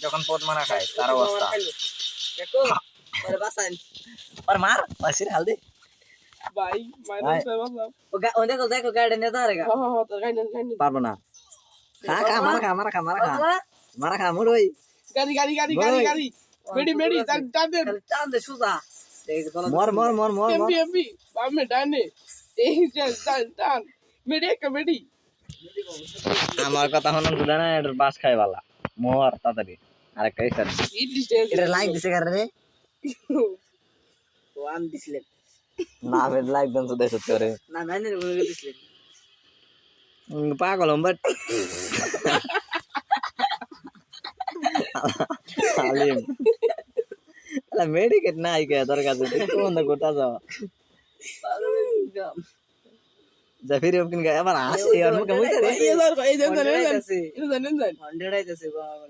যখন পদ মারা খায় তার অবস্থা দেখো আরে বাসান আর মার বাসির হাল দে ভাই মাইনাস ও দেখো দেখো গাড়ি নিয়ে দাঁড়াগা হ্যাঁ তো গাইন পারবো না খা মারা খা মোর ওই গাড়ি গাড়ি গাড়ি গাড়ি গাড়ি মেডি মেডি টান দে টান দে সুজা মর এমবি এমবি বামে ডানে এই যে টান মেডি একটা মেডি আমার কথা হনন বুঝা না এর বাস খাই বালা মর তাড়াতাড়ি আরেকটা এখানে এটা লাইক দিছে কারে রে ওয়ান দিছিলেন না আমি লাইক দেন তো দেছো তোরে না না নে বলে দিছিলেন পাগল বাট আলিম আলা মেডিকেট নাই কে তোর কাছে কোন দা গোটা যাও যা ফিরে ওকিন গে আবার আসে আর মুখে মুইতে রে এই জান এই জান এই জান 100 আইতাছে বাবা